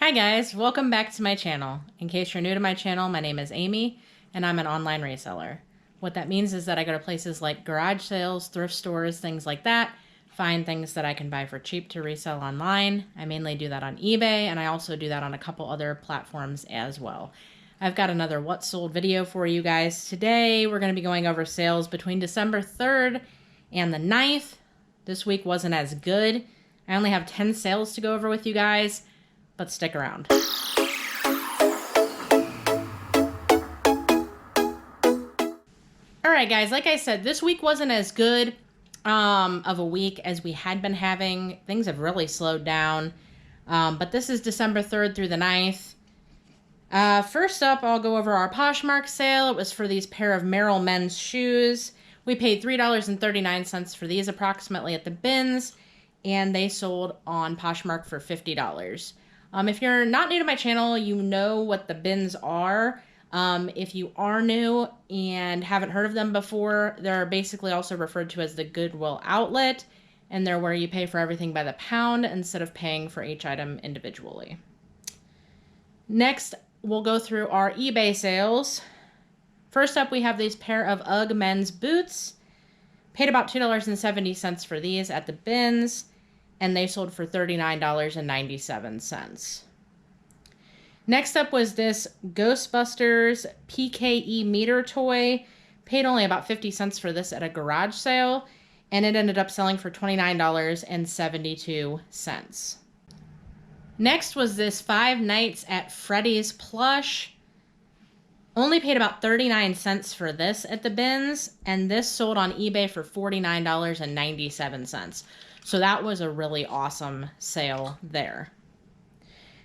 Hi guys, welcome back to my channel. In case you're new to my channel, my name is Amy and I'm an online reseller. What that means is that I go to places like garage sales, thrift stores, things like that, find things that I can buy for cheap to resell online. I mainly do that on eBay, and I also do that on a couple other platforms as well. I've got another What Sold video for you guys. Today we're going to be going over sales between December 3rd and the 9th. This week wasn't as good. I only have 10 sales to go over with you guys, but stick around. Alright guys, like I said, this week wasn't as good of a week as we had been having. Things have really slowed down. But this is December 3rd through the 9th. First up, I'll go over our Poshmark sale. It was for these pair of Merrell men's shoes. We paid $3.39 for these approximately at the bins, and they sold on Poshmark for $50. If you're not new to my channel, you know what the bins are. If you are new and haven't heard of them before, they're basically also referred to as the Goodwill outlet, and they're where you pay for everything by the pound instead of paying for each item individually. Next, we'll go through our eBay sales. First up, we have these pair of UGG men's boots. Paid about $2.70 for these at the bins, and they sold for $39.97. Next up was this Ghostbusters PKE meter toy. Paid only about 50 cents for this at a garage sale, and it ended up selling for $29.72. Next was this Five Nights at Freddy's plush. Only paid about 39 cents for this at the bins, and this sold on eBay for $49.97. So that was a really awesome sale there.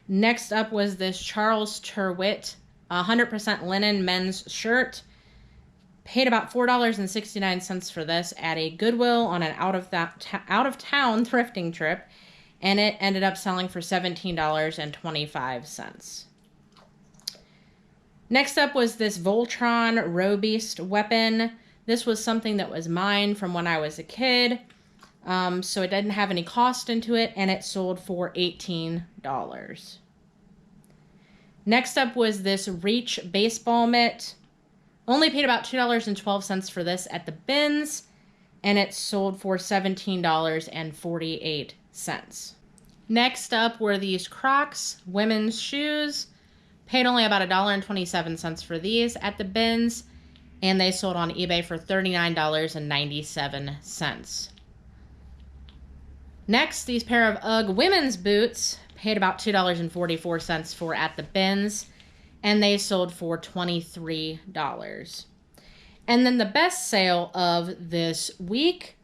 Next up was this Charles Tyrwhitt 100% linen men's shirt. Paid about $4.69 for this at a Goodwill on an out-of-town thrifting trip, and it ended up selling for $17.25. Next up was this Voltron Robeast weapon. This was something that was mine from when I was a kid. So it didn't have any cost into it, and it sold for $18. Next up was this Reach baseball mitt. Only paid about $2.12 for this at the bins, and it sold for $17.48. Next up were these Crocs women's shoes. Paid only about $1.27 for these at the bins, and they sold on eBay for $39.97. Next, these pair of UGG women's boots. Paid about $2.44 for at the bins, and they sold for $23. And then the best sale of this week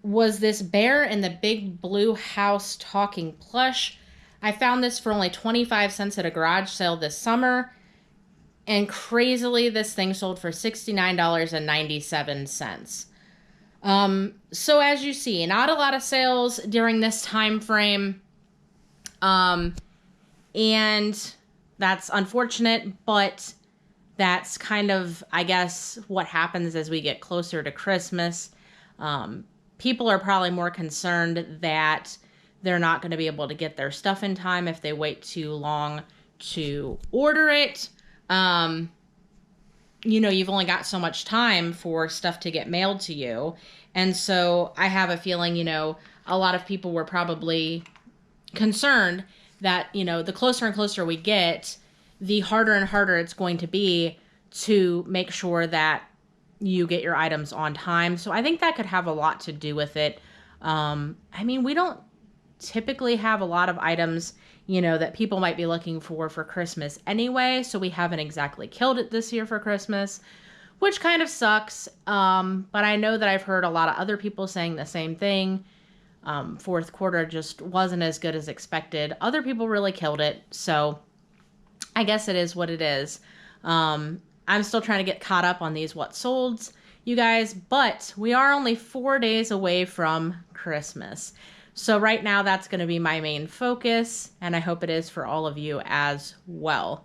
was this Bear in the Big Blue House talking plush. I found this for only 25 cents at a garage sale this summer, and crazily this thing sold for $69.97. So as you see, not a lot of sales during this time frame, and that's unfortunate, but that's kind of, I guess, what happens as we get closer to Christmas. People are probably more concerned that they're not going to be able to get their stuff in time if they wait too long to order it. You know, you've only got so much time for stuff to get mailed to you. And so I have a feeling, you know, a lot of people were probably concerned that, you know, the closer and closer we get, the harder and harder it's going to be to make sure that you get your items on time. So I think that could have a lot to do with it. I mean, we don't typically have a lot of items, you know, that people might be looking for Christmas anyway, so we haven't exactly killed it this year for Christmas, which kind of sucks. But I know that I've heard a lot of other people saying the same thing. Fourth quarter just wasn't as good as expected. Other people really killed it, so I guess it is what it is. I'm still trying to get caught up on these What Solds, you guys, but we are only 4 days away from Christmas. So right now, that's going to be my main focus, and I hope it is for all of you as well.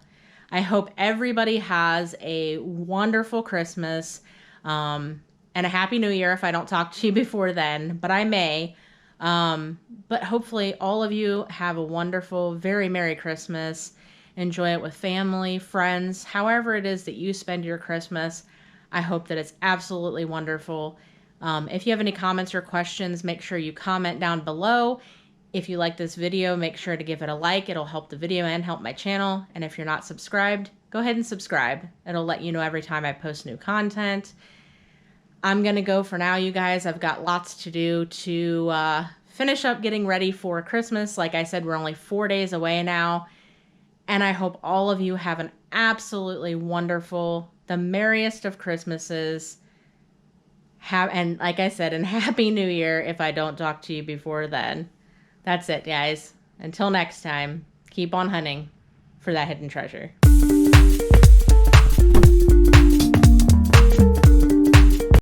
I hope everybody has a wonderful Christmas and a Happy New Year if I don't talk to you before then, but I may. But hopefully all of you have a wonderful, very Merry Christmas. Enjoy it with family, friends, however it is that you spend your Christmas. I hope that it's absolutely wonderful. If you have any comments or questions, make sure you comment down below. If you like this video, make sure to give it a like. It'll help the video and help my channel. And if you're not subscribed, go ahead and subscribe. It'll let you know every time I post new content. I'm going to go for now, you guys. I've got lots to do to finish up getting ready for Christmas. Like I said, we're only 4 days away now. And I hope all of you have an absolutely wonderful, the merriest of Christmases. And like I said, and Happy New Year if I don't talk to you before then. That's it, guys. Until next time, keep on hunting for that hidden treasure.